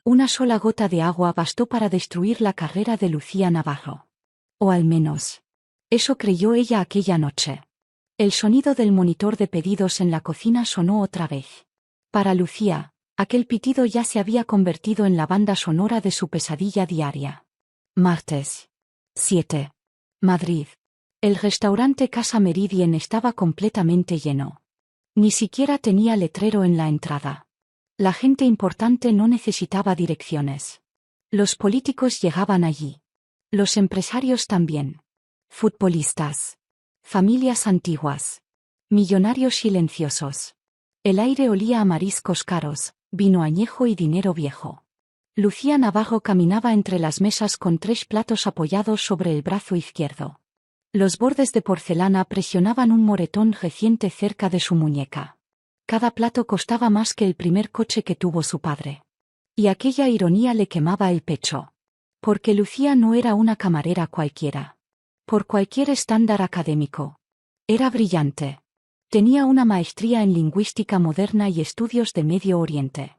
Una sola gota de agua bastó para destruir la carrera de Lucía Navarro. O al menos, eso creyó ella aquella noche. El sonido del monitor de pedidos en la cocina sonó otra vez. Para Lucía, aquel pitido ya se había convertido en la banda sonora de su pesadilla diaria. Martes. 7. Madrid. El restaurante Casa Meridien estaba completamente lleno. Ni siquiera tenía letrero en la entrada. La gente importante no necesitaba direcciones. Los políticos llegaban allí. Los empresarios también. Futbolistas. Familias antiguas. Millonarios silenciosos. El aire olía a mariscos caros, vino añejo y dinero viejo. Lucía Navarro caminaba entre las mesas con 3 platos apoyados sobre el brazo izquierdo. Los bordes de porcelana presionaban un moretón reciente cerca de su muñeca. Cada plato costaba más que el primer coche que tuvo su padre. Y aquella ironía le quemaba el pecho. Porque Lucía no era una camarera cualquiera. Por cualquier estándar académico. Era brillante. Tenía una maestría en lingüística moderna y estudios de Medio Oriente.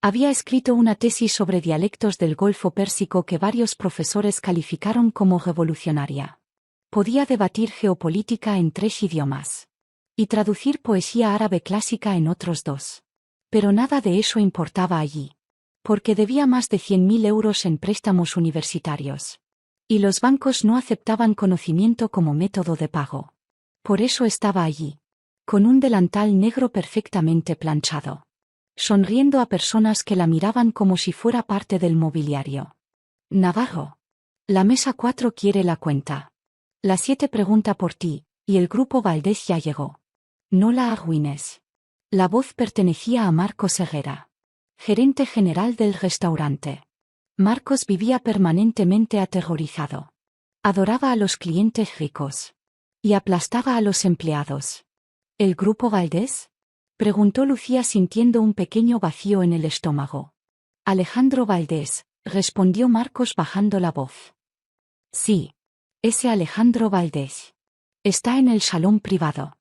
Había escrito una tesis sobre dialectos del Golfo Pérsico que varios profesores calificaron como revolucionaria. Podía debatir geopolítica en 3 idiomas. Y traducir poesía árabe clásica en otros 2. Pero nada de eso importaba allí. Porque debía más de 100.000 euros en préstamos universitarios. Y los bancos no aceptaban conocimiento como método de pago. Por eso estaba allí. Con un delantal negro perfectamente planchado. Sonriendo a personas que la miraban como si fuera parte del mobiliario. Navarro. La mesa 4 quiere la cuenta. La 7 pregunta por ti, y el grupo Valdés ya llegó. No la arruines. La voz pertenecía a Marcos Herrera. Gerente general del restaurante. Marcos vivía permanentemente aterrorizado. Adoraba a los clientes ricos. Y aplastaba a los empleados. ¿El grupo Valdés? Preguntó Lucía sintiendo un pequeño vacío en el estómago. Alejandro Valdés, respondió Marcos bajando la voz. Sí. Ese Alejandro Valdés. Está en el salón privado.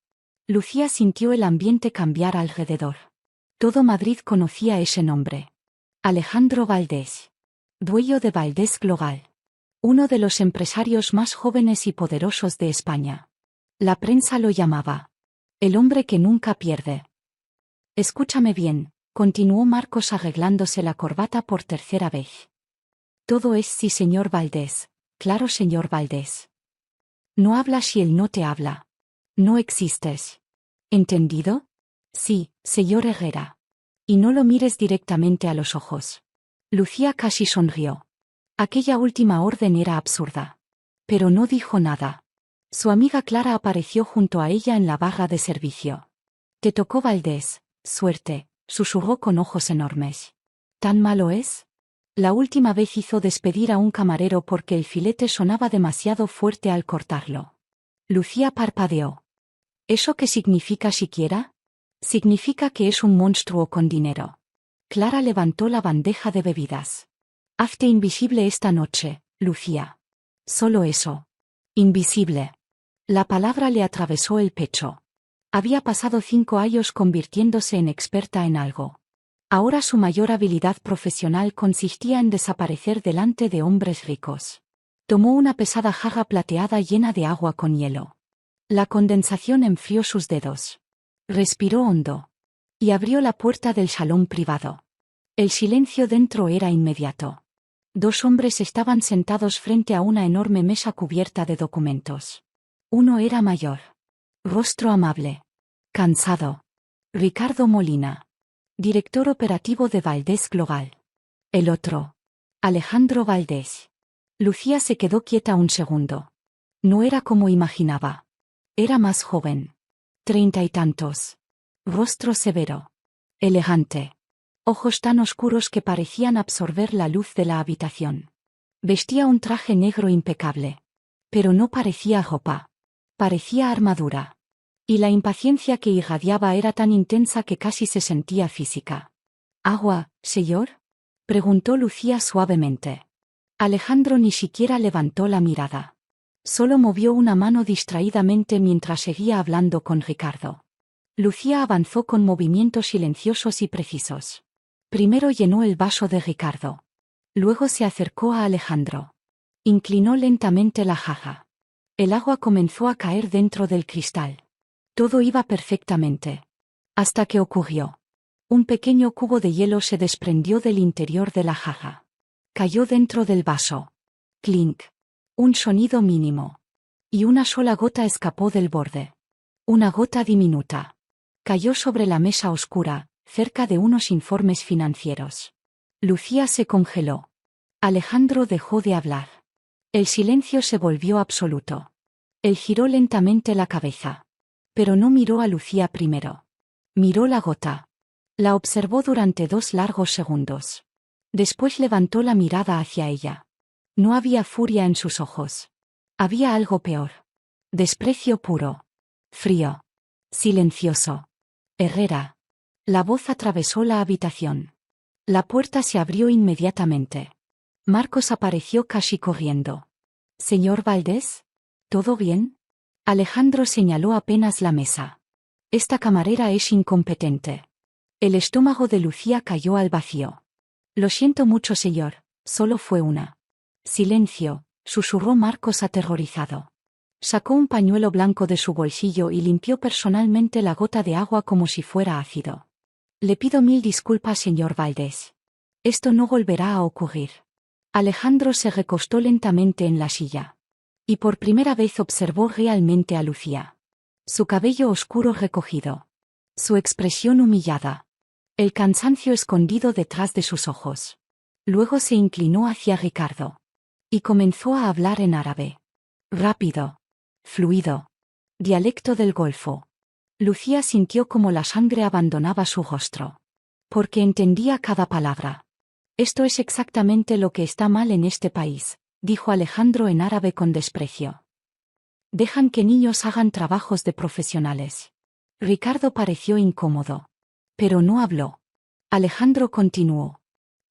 Lucía sintió el ambiente cambiar alrededor. Todo Madrid conocía ese nombre. Alejandro Valdés. Dueño de Valdés Global. Uno de los empresarios más jóvenes y poderosos de España. La prensa lo llamaba el hombre que nunca pierde. Escúchame bien, continuó Marcos arreglándose la corbata por 3ª vez. Todo es sí, señor Valdés. Claro, señor Valdés. No hablas si él no te habla. No existes. ¿Entendido? Sí, señor Herrera. Y no lo mires directamente a los ojos. Lucía casi sonrió. Aquella última orden era absurda. Pero no dijo nada. Su amiga Clara apareció junto a ella en la barra de servicio. Te tocó Valdés, suerte, susurró con ojos enormes. ¿Tan malo es? La última vez hizo despedir a un camarero porque el filete sonaba demasiado fuerte al cortarlo. Lucía parpadeó. ¿Eso qué significa siquiera? Significa que es un monstruo con dinero. Clara levantó la bandeja de bebidas. Hazte invisible esta noche, Lucía. Solo eso. Invisible. La palabra le atravesó el pecho. Había pasado 5 años convirtiéndose en experta en algo. Ahora su mayor habilidad profesional consistía en desaparecer delante de hombres ricos. Tomó una pesada jarra plateada llena de agua con hielo. La condensación enfrió sus dedos. Respiró hondo. Y abrió la puerta del salón privado. El silencio dentro era inmediato. 2 hombres estaban sentados frente a una enorme mesa cubierta de documentos. Uno era mayor. Rostro amable. Cansado. Ricardo Molina. Director operativo de Valdés Global. El otro. Alejandro Valdés. Lucía se quedó quieta un segundo. No era como imaginaba. Era más joven. 30 y tantos. Rostro severo. Elegante. Ojos tan oscuros que parecían absorber la luz de la habitación. Vestía un traje negro impecable. Pero no parecía ropa. Parecía armadura. Y la impaciencia que irradiaba era tan intensa que casi se sentía física. ¿Agua, señor? Preguntó Lucía suavemente. Alejandro ni siquiera levantó la mirada. Solo movió una mano distraídamente mientras seguía hablando con Ricardo. Lucía avanzó con movimientos silenciosos y precisos. Primero llenó el vaso de Ricardo. Luego se acercó a Alejandro. Inclinó lentamente la jarra. El agua comenzó a caer dentro del cristal. Todo iba perfectamente. Hasta que ocurrió. Un pequeño cubo de hielo se desprendió del interior de la jarra. Cayó dentro del vaso. Clink. Un sonido mínimo. Y una sola gota escapó del borde. Una gota diminuta. Cayó sobre la mesa oscura, cerca de unos informes financieros. Lucía se congeló. Alejandro dejó de hablar. El silencio se volvió absoluto. Él giró lentamente la cabeza. Pero no miró a Lucía primero. Miró la gota. La observó durante 2 largos segundos. Después levantó la mirada hacia ella. No había furia en sus ojos. Había algo peor. Desprecio puro. Frío. Silencioso. Herrera. La voz atravesó la habitación. La puerta se abrió inmediatamente. Marcos apareció casi corriendo. «¿Señor Valdés? ¿Todo bien?» Alejandro señaló apenas la mesa. «Esta camarera es incompetente». El estómago de Lucía cayó al vacío. «Lo siento mucho, señor, solo fue una». «Silencio», susurró Marcos aterrorizado. Sacó un pañuelo blanco de su bolsillo y limpió personalmente la gota de agua como si fuera ácido. «Le pido 1000 disculpas, señor Valdés. Esto no volverá a ocurrir». Alejandro se recostó lentamente en la silla. Y por primera vez observó realmente a Lucía. Su cabello oscuro recogido. Su expresión humillada. El cansancio escondido detrás de sus ojos. Luego se inclinó hacia Ricardo. Y comenzó a hablar en árabe. Rápido. Fluido. Dialecto del Golfo. Lucía sintió como la sangre abandonaba su rostro. Porque entendía cada palabra. «Esto es exactamente lo que está mal en este país», dijo Alejandro en árabe con desprecio. «Dejan que niños hagan trabajos de profesionales». Ricardo pareció incómodo. Pero no habló. Alejandro continuó.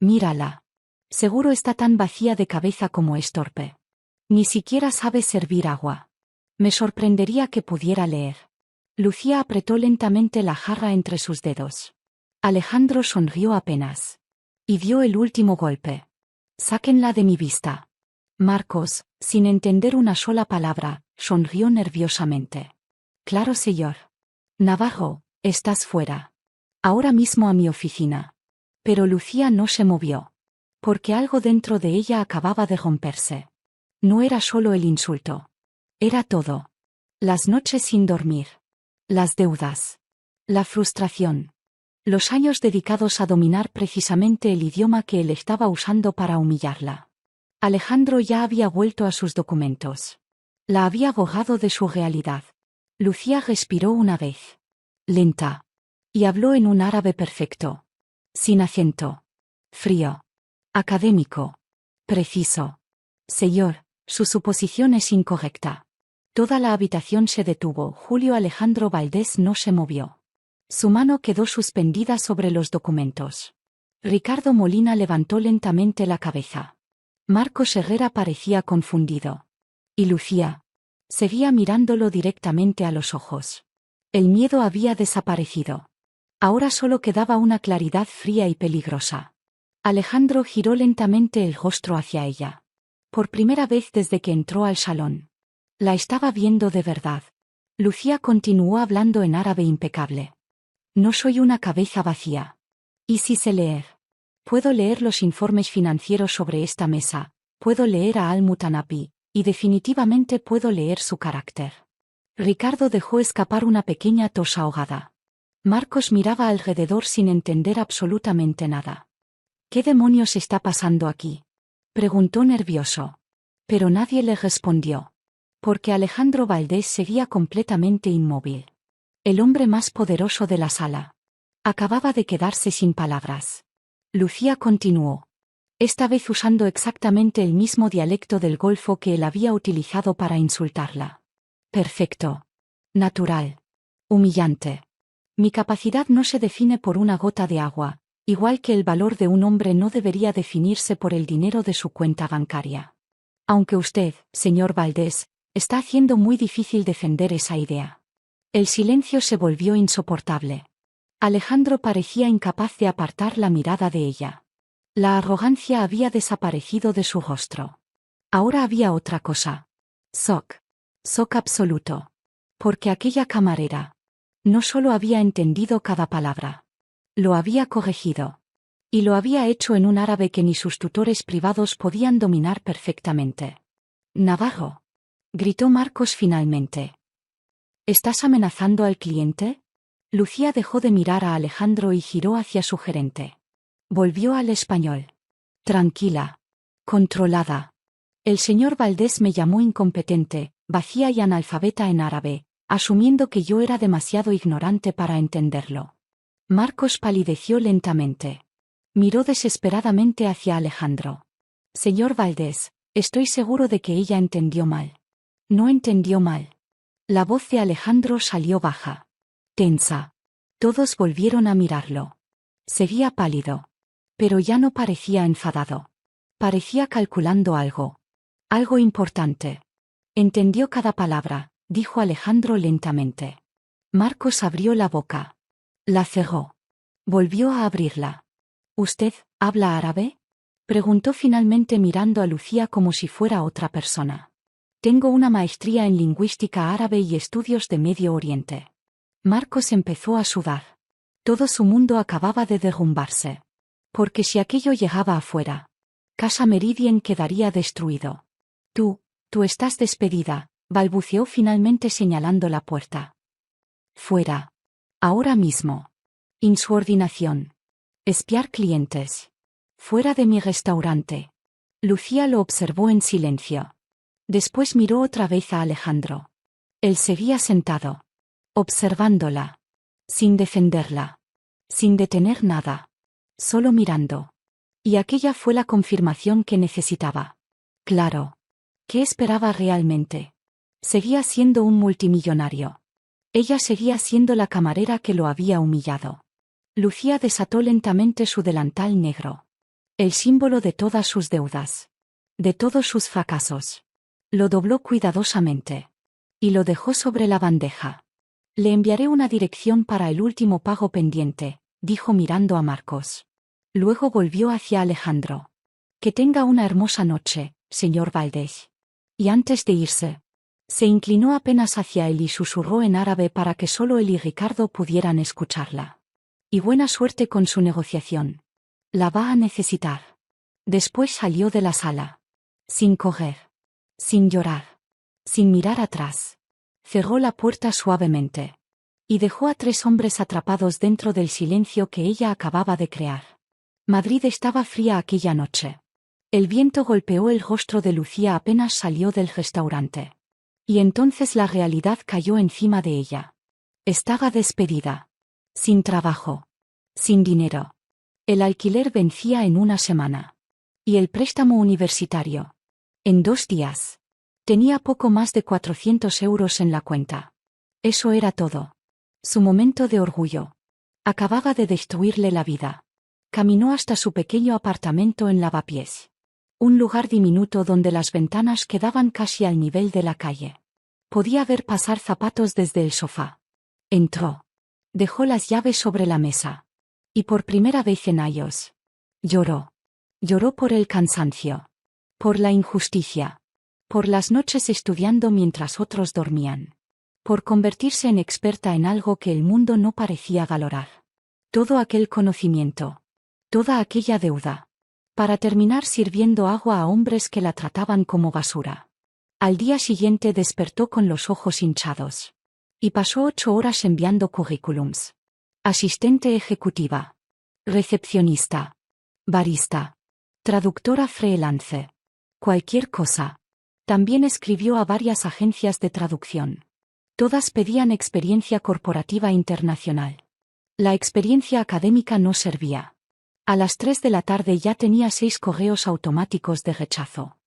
«Mírala. Seguro está tan vacía de cabeza como es torpe. Ni siquiera sabe servir agua. Me sorprendería que pudiera leer». Lucía apretó lentamente la jarra entre sus dedos. Alejandro sonrió apenas. Y dio el último golpe. «Sáquenla de mi vista». Marcos, sin entender una sola palabra, sonrió nerviosamente. «Claro, señor. Navarro, estás fuera. Ahora mismo a mi oficina». Pero Lucía no se movió. Porque algo dentro de ella acababa de romperse. No era solo el insulto. Era todo. Las noches sin dormir. Las deudas. La frustración. Los años dedicados a dominar precisamente el idioma que él estaba usando para humillarla. Alejandro ya había vuelto a sus documentos. La había borrado de su realidad. Lucía respiró una vez. Lenta. Y habló en un árabe perfecto. Sin acento. Frío. Académico. Preciso. «Señor, su suposición es incorrecta». Toda la habitación se detuvo. Julio Alejandro Valdés no se movió. Su mano quedó suspendida sobre los documentos. Ricardo Molina levantó lentamente la cabeza. Marcos Herrera parecía confundido. Y Lucía seguía mirándolo directamente a los ojos. El miedo había desaparecido. Ahora solo quedaba una claridad fría y peligrosa. Alejandro giró lentamente el rostro hacia ella. Por primera vez desde que entró al salón. La estaba viendo de verdad. Lucía continuó hablando en árabe impecable. «No soy una cabeza vacía. ¿Y si sé leer? Puedo leer los informes financieros sobre esta mesa, puedo leer a Al-Mutanabi, y definitivamente puedo leer su carácter». Ricardo dejó escapar una pequeña tos ahogada. Marcos miraba alrededor sin entender absolutamente nada. «¿Qué demonios está pasando aquí?», preguntó nervioso. Pero nadie le respondió. Porque Alejandro Valdés seguía completamente inmóvil. El hombre más poderoso de la sala. Acababa de quedarse sin palabras. Lucía continuó. Esta vez usando exactamente el mismo dialecto del Golfo que él había utilizado para insultarla. «Perfecto. Natural. Humillante. Mi capacidad no se define por una gota de agua, igual que el valor de un hombre no debería definirse por el dinero de su cuenta bancaria. Aunque usted, señor Valdés, está haciendo muy difícil defender esa idea». El silencio se volvió insoportable. Alejandro parecía incapaz de apartar la mirada de ella. La arrogancia había desaparecido de su rostro. Ahora había otra cosa. Shock. Shock absoluto. Porque aquella camarera no solo había entendido cada palabra, lo había corregido. Y lo había hecho en un árabe que ni sus tutores privados podían dominar perfectamente. Navarro. Gritó Marcos finalmente. ¿Estás amenazando al cliente? Lucía dejó de mirar a Alejandro y giró hacia su gerente. Volvió al español. Tranquila. Controlada. El señor Valdés me llamó incompetente, vacía y analfabeta en árabe, asumiendo que yo era demasiado ignorante para entenderlo. Marcos palideció lentamente. Miró desesperadamente hacia Alejandro. Señor Valdés, estoy seguro de que ella entendió mal. No entendió mal. La voz de Alejandro salió baja. Tensa. Todos volvieron a mirarlo. Seguía pálido. Pero ya no parecía enfadado. Parecía calculando algo. Algo importante. Entendió cada palabra, dijo Alejandro lentamente. Marcos abrió la boca. La cerró. Volvió a abrirla. ¿Usted habla árabe? Preguntó finalmente mirando a Lucía como si fuera otra persona. Tengo una maestría en lingüística árabe y estudios de Medio Oriente. Marcos empezó a sudar. Todo su mundo acababa de derrumbarse. Porque si aquello llegaba afuera, Casa Meridien quedaría destruido. Tú estás despedida, balbuceó finalmente señalando la puerta. Fuera. Ahora mismo. Insubordinación. Espiar clientes. Fuera de mi restaurante. Lucía lo observó en silencio. Después miró otra vez a Alejandro. Él seguía sentado. Observándola. Sin defenderla. Sin detener nada. Solo mirando. Y aquella fue la confirmación que necesitaba. Claro. ¿Qué esperaba realmente? Seguía siendo un multimillonario. Ella seguía siendo la camarera que lo había humillado. Lucía desató lentamente su delantal negro. El símbolo de todas sus deudas. De todos sus fracasos. Lo dobló cuidadosamente. Y lo dejó sobre la bandeja. Le enviaré una dirección para el último pago pendiente, dijo mirando a Marcos. Luego volvió hacia Alejandro. Que tenga una hermosa noche, señor Valdés. Y antes de irse, se inclinó apenas hacia él y susurró en árabe para que solo él y Ricardo pudieran escucharla. Y buena suerte con su negociación. La va a necesitar. Después salió de la sala. Sin correr. Sin llorar. Sin mirar atrás. Cerró la puerta suavemente. Y dejó a 3 hombres atrapados dentro del silencio que ella acababa de crear. Madrid estaba fría aquella noche. El viento golpeó el rostro de Lucía apenas salió del restaurante. Y entonces la realidad cayó encima de ella. Estaba despedida. Sin trabajo. Sin dinero. El alquiler vencía en una semana. Y el préstamo universitario. En 2 días. Tenía poco más de 400 euros en la cuenta. Eso era todo. Su momento de orgullo. Acababa de destruirle la vida. Caminó hasta su pequeño apartamento en Lavapiés. Un lugar diminuto donde las ventanas quedaban casi al nivel de la calle. Podía ver pasar zapatos desde el sofá. Entró. Dejó las llaves sobre la mesa. Y por primera vez en años. Lloró. Lloró por el cansancio. Por la injusticia. Por las noches estudiando mientras otros dormían. Por convertirse en experta en algo que el mundo no parecía valorar. Todo aquel conocimiento. Toda aquella deuda. Para terminar sirviendo agua a hombres que la trataban como basura. Al día siguiente despertó con los ojos hinchados. Y pasó 8 horas enviando currículums. Asistente ejecutiva. Recepcionista. Barista. Traductora freelance. Cualquier cosa. También escribió a varias agencias de traducción. Todas pedían experiencia corporativa internacional. La experiencia académica no servía. A las 3 de la tarde ya tenía 6 correos automáticos de rechazo.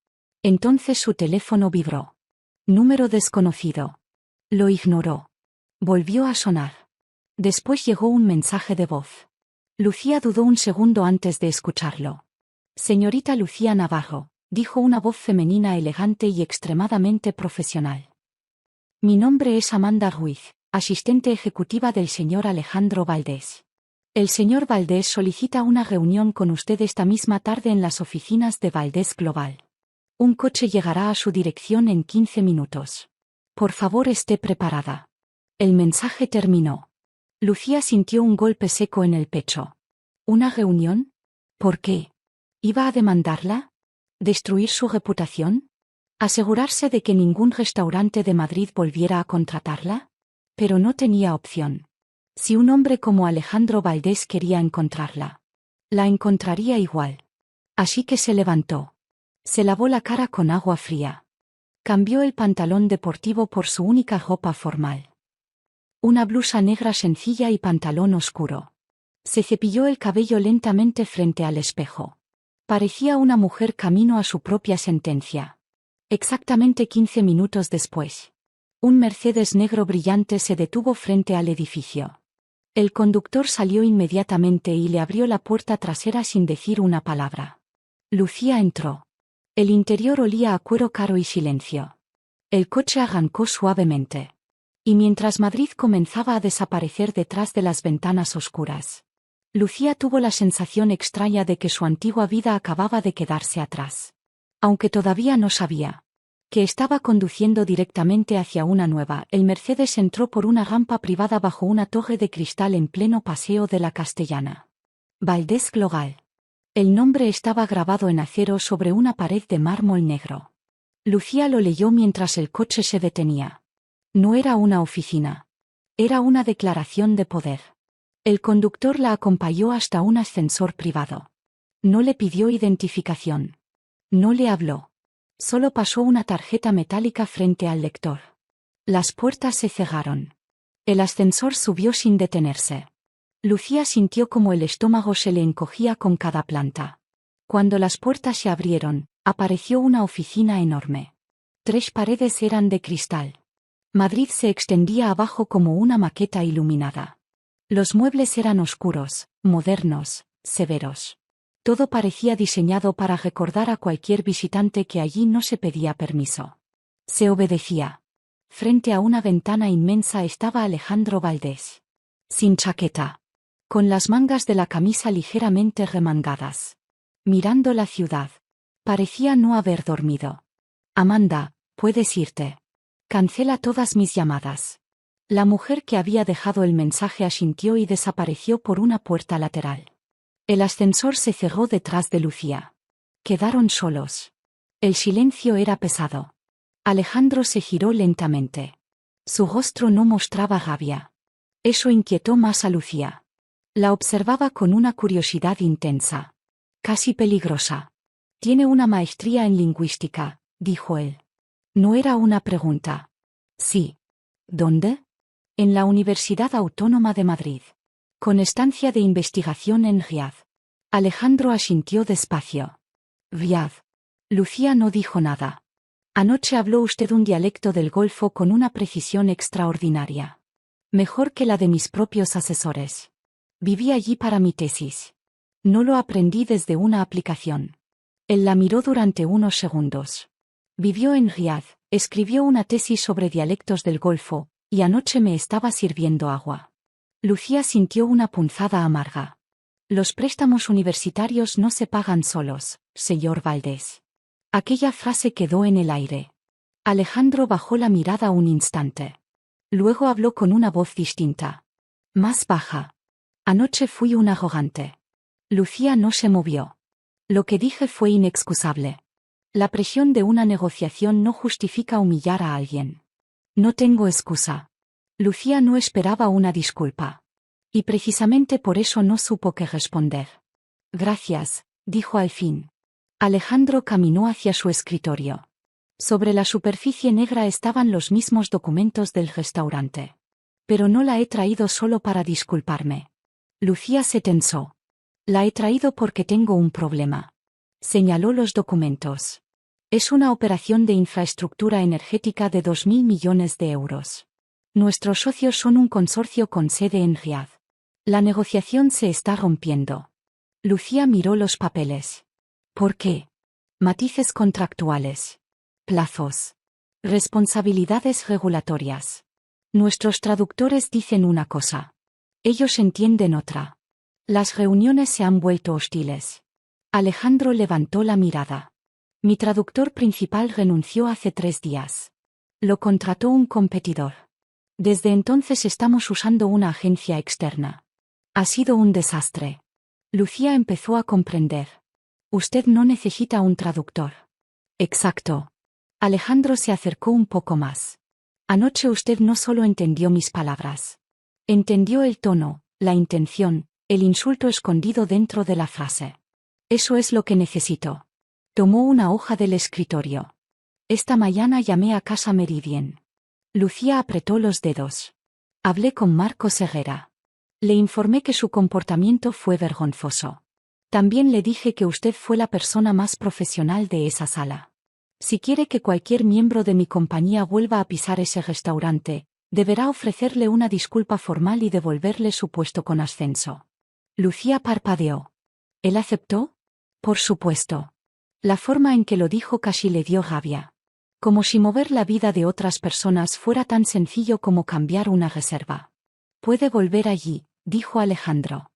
Entonces su teléfono vibró. Número desconocido. Lo ignoró. Volvió a sonar. Después llegó un mensaje de voz. Lucía dudó un segundo antes de escucharlo. Señorita Lucía Navarro, dijo una voz femenina elegante y extremadamente profesional. Mi nombre es Amanda Ruiz, asistente ejecutiva del señor Alejandro Valdés. El señor Valdés solicita una reunión con usted esta misma tarde en las oficinas de Valdés Global. Un coche llegará a su dirección en 15 minutos. Por favor, esté preparada. El mensaje terminó. Lucía sintió un golpe seco en el pecho. ¿Una reunión? ¿Por qué? ¿Iba a demandarla? ¿Destruir su reputación? ¿Asegurarse de que ningún restaurante de Madrid volviera a contratarla? Pero no tenía opción. Si un hombre como Alejandro Valdés quería encontrarla, la encontraría igual. Así que se levantó. Se lavó la cara con agua fría. Cambió el pantalón deportivo por su única ropa formal. Una blusa negra sencilla y pantalón oscuro. Se cepilló el cabello lentamente frente al espejo. Parecía una mujer camino a su propia sentencia. Exactamente 15 minutos después, un Mercedes negro brillante se detuvo frente al edificio. El conductor salió inmediatamente y le abrió la puerta trasera sin decir una palabra. Lucía entró. El interior olía a cuero caro y silencio. El coche arrancó suavemente. Y mientras Madrid comenzaba a desaparecer detrás de las ventanas oscuras, Lucía tuvo la sensación extraña de que su antigua vida acababa de quedarse atrás. Aunque todavía no sabía que estaba conduciendo directamente hacia una nueva, el Mercedes entró por una rampa privada bajo una torre de cristal en pleno Paseo de la Castellana. Valdés Global. El nombre estaba grabado en acero sobre una pared de mármol negro. Lucía lo leyó mientras el coche se detenía. No era una oficina. Era una declaración de poder. El conductor la acompañó hasta un ascensor privado. No le pidió identificación. No le habló. Solo pasó una tarjeta metálica frente al lector. Las puertas se cerraron. El ascensor subió sin detenerse. Lucía sintió como el estómago se le encogía con cada planta. Cuando las puertas se abrieron, apareció una oficina enorme. 3 paredes eran de cristal. Madrid se extendía abajo como una maqueta iluminada. Los muebles eran oscuros, modernos, severos. Todo parecía diseñado para recordar a cualquier visitante que allí no se pedía permiso. Se obedecía. Frente a una ventana inmensa estaba Alejandro Valdés. Sin chaqueta. Con las mangas de la camisa ligeramente remangadas. Mirando la ciudad. Parecía no haber dormido. Amanda, puedes irte. Cancela todas mis llamadas. La mujer que había dejado el mensaje asintió y desapareció por una puerta lateral. El ascensor se cerró detrás de Lucía. Quedaron solos. El silencio era pesado. Alejandro se giró lentamente. Su rostro no mostraba rabia. Eso inquietó más a Lucía. La observaba con una curiosidad intensa. Casi peligrosa. Tiene una maestría en lingüística, dijo él. No era una pregunta. Sí. ¿Dónde? En la Universidad Autónoma de Madrid. Con estancia de investigación en Riad. Alejandro asintió despacio. Riad. Lucía no dijo nada. Anoche habló usted un dialecto del Golfo con una precisión extraordinaria. Mejor que la de mis propios asesores. Viví allí para mi tesis. No lo aprendí desde una aplicación. Él la miró durante unos segundos. Vivió en Riad, escribió una tesis sobre dialectos del Golfo, y anoche me estaba sirviendo agua. Lucía sintió una punzada amarga. Los préstamos universitarios no se pagan solos, señor Valdés. Aquella frase quedó en el aire. Alejandro bajó la mirada un instante. Luego habló con una voz distinta. Más baja. Anoche fui un arrogante. Lucía no se movió. Lo que dije fue inexcusable. La presión de una negociación no justifica humillar a alguien. No tengo excusa. Lucía no esperaba una disculpa. Y precisamente por eso no supo qué responder. Gracias, dijo al fin. Alejandro caminó hacia su escritorio. Sobre la superficie negra estaban los mismos documentos del restaurante. Pero no la he traído solo para disculparme. Lucía se tensó. La he traído porque tengo un problema. Señaló los documentos. Es una operación de infraestructura energética de 2.000 millones de euros. Nuestros socios son un consorcio con sede en Riad. La negociación se está rompiendo. Lucía miró los papeles. ¿Por qué? Matices contractuales. Plazos. Responsabilidades regulatorias. Nuestros traductores dicen una cosa. Ellos entienden otra. Las reuniones se han vuelto hostiles. Alejandro levantó la mirada. Mi traductor principal renunció hace 3 días. Lo contrató un competidor. Desde entonces estamos usando una agencia externa. Ha sido un desastre. Lucía empezó a comprender. Usted no necesita un traductor. Exacto. Alejandro se acercó un poco más. Anoche usted no solo entendió mis palabras. Entendió el tono, la intención, el insulto escondido dentro de la frase. Eso es lo que necesito. Tomó una hoja del escritorio. Esta mañana llamé a Casa Meridien. Lucía apretó los dedos. Hablé con Marcos Herrera. Le informé que su comportamiento fue vergonzoso. También le dije que usted fue la persona más profesional de esa sala. Si quiere que cualquier miembro de mi compañía vuelva a pisar ese restaurante, deberá ofrecerle una disculpa formal y devolverle su puesto con ascenso. Lucía parpadeó. ¿Él aceptó? Por supuesto. La forma en que lo dijo casi le dio rabia. Como si mover la vida de otras personas fuera tan sencillo como cambiar una reserva. Puede volver allí, dijo Alejandro.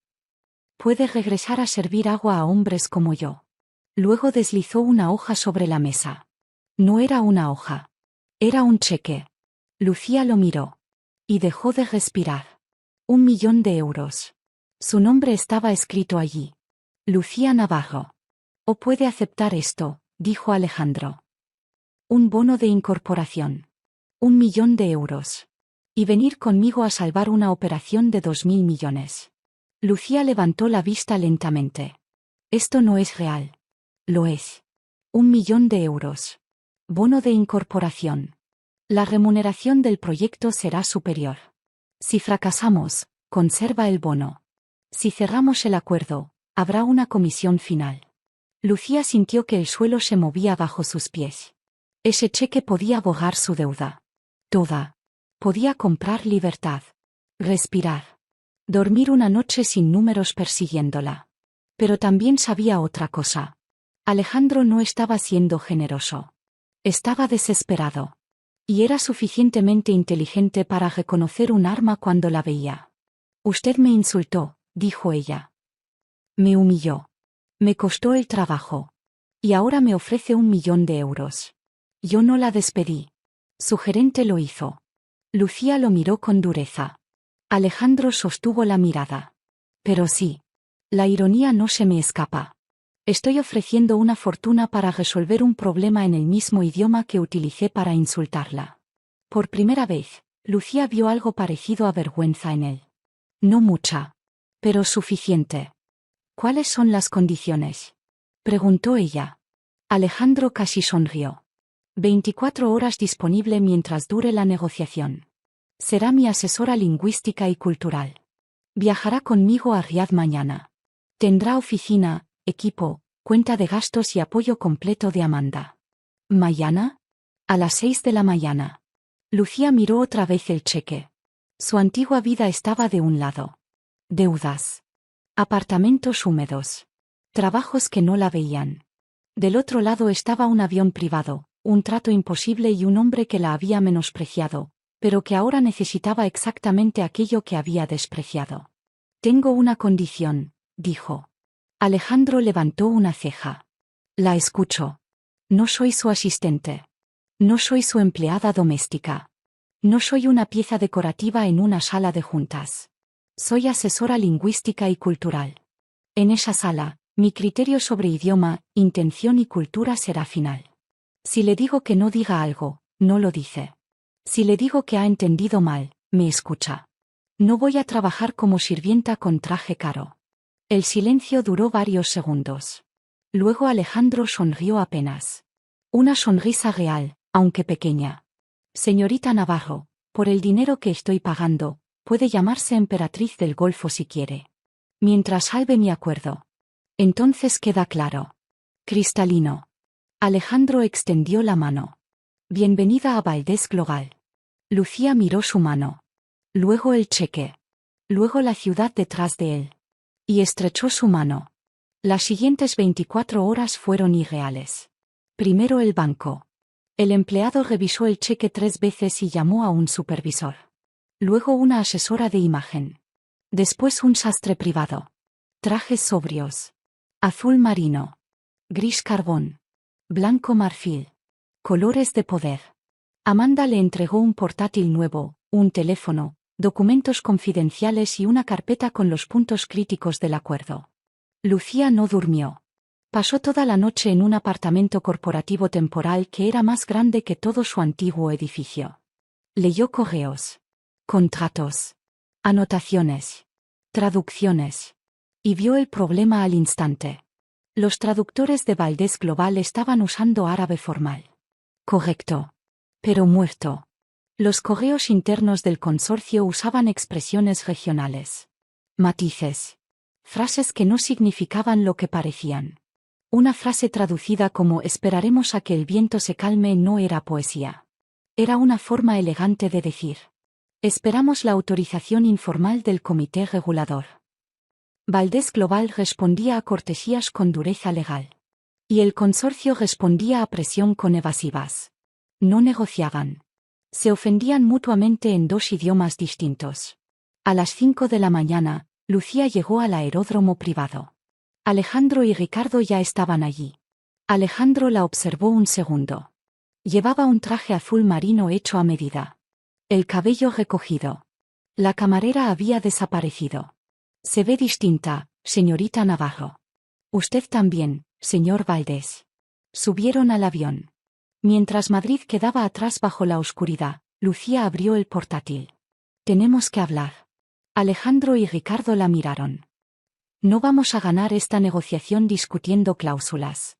Puede regresar a servir agua a hombres como yo. Luego deslizó una hoja sobre la mesa. No era una hoja. Era un cheque. Lucía lo miró. Y dejó de respirar. 1 millón de euros. Su nombre estaba escrito allí. Lucía Navarro. ¿O puede aceptar esto?, dijo Alejandro. Un bono de incorporación. 1 millón de euros. Y venir conmigo a salvar una operación de 2.000 millones. Lucía levantó la vista lentamente. Esto no es real. Lo es. 1 millón de euros. Bono de incorporación. La remuneración del proyecto será superior. Si fracasamos, conserva el bono. Si cerramos el acuerdo, habrá una comisión final. Lucía sintió que el suelo se movía bajo sus pies. Ese cheque podía borrar su deuda. Toda. Podía comprar libertad. Respirar. Dormir una noche sin números persiguiéndola. Pero también sabía otra cosa. Alejandro no estaba siendo generoso. Estaba desesperado. Y era suficientemente inteligente para reconocer un arma cuando la veía. Usted me insultó, dijo ella. Me humilló. Me costó el trabajo. Y ahora me ofrece 1 millón de euros. Yo no la despedí. Su gerente lo hizo. Lucía lo miró con dureza. Alejandro sostuvo la mirada. Pero sí. La ironía no se me escapa. Estoy ofreciendo una fortuna para resolver un problema en el mismo idioma que utilicé para insultarla. Por primera vez, Lucía vio algo parecido a vergüenza en él. No mucha. Pero suficiente. ¿Cuáles son las condiciones?, preguntó ella. Alejandro casi sonrió. 24 horas disponible mientras dure la negociación. Será mi asesora lingüística y cultural. Viajará conmigo a Riad mañana. Tendrá oficina, equipo, cuenta de gastos y apoyo completo de Amanda. ¿Mañana? A las 6 de la mañana. Lucía miró otra vez el cheque. Su antigua vida estaba de un lado. Deudas. Apartamentos húmedos. Trabajos que no la veían. Del otro lado estaba un avión privado, un trato imposible y un hombre que la había menospreciado, pero que ahora necesitaba exactamente aquello que había despreciado. Tengo una condición, dijo. Alejandro levantó una ceja. La escucho. No soy su asistente. No soy su empleada doméstica. No soy una pieza decorativa en una sala de juntas. Soy asesora lingüística y cultural. En esa sala, mi criterio sobre idioma, intención y cultura será final. Si le digo que no diga algo, no lo dice. Si le digo que ha entendido mal, me escucha. No voy a trabajar como sirvienta con traje caro. El silencio duró varios segundos. Luego Alejandro sonrió apenas. Una sonrisa real, aunque pequeña. Señorita Navarro, por el dinero que estoy pagando, puede llamarse emperatriz del Golfo si quiere. Mientras salve mi acuerdo. Entonces queda claro. Cristalino. Alejandro extendió la mano. Bienvenida a Valdés Global. Lucía miró su mano. Luego el cheque. Luego la ciudad detrás de él. Y estrechó su mano. Las siguientes 24 horas fueron irreales. Primero el banco. El empleado revisó el cheque 3 veces y llamó a un supervisor. Luego una asesora de imagen. Después un sastre privado. Trajes sobrios. Azul marino. Gris carbón. Blanco marfil. Colores de poder. Amanda le entregó un portátil nuevo, un teléfono, documentos confidenciales y una carpeta con los puntos críticos del acuerdo. Lucía no durmió. Pasó toda la noche en un apartamento corporativo temporal que era más grande que todo su antiguo edificio. Leyó correos, contratos, anotaciones, traducciones. Y vio el problema al instante. Los traductores de Valdés Global estaban usando árabe formal. Correcto. Pero muerto. Los correos internos del consorcio usaban expresiones regionales. Matices. Frases que no significaban lo que parecían. Una frase traducida como esperaremos a que el viento se calme no era poesía. Era una forma elegante de decir. Esperamos la autorización informal del comité regulador. Valdés Global respondía a cortesías con dureza legal. Y el consorcio respondía a presión con evasivas. No negociaban. Se ofendían mutuamente en dos idiomas distintos. A las 5 de la mañana, Lucía llegó al aeródromo privado. Alejandro y Ricardo ya estaban allí. Alejandro la observó un segundo. Llevaba un traje azul marino hecho a medida. El cabello recogido. La camarera había desaparecido. Se ve distinta, señorita Navarro. Usted también, señor Valdés. Subieron al avión. Mientras Madrid quedaba atrás bajo la oscuridad, Lucía abrió el portátil. Tenemos que hablar. Alejandro y Ricardo la miraron. No vamos a ganar esta negociación discutiendo cláusulas.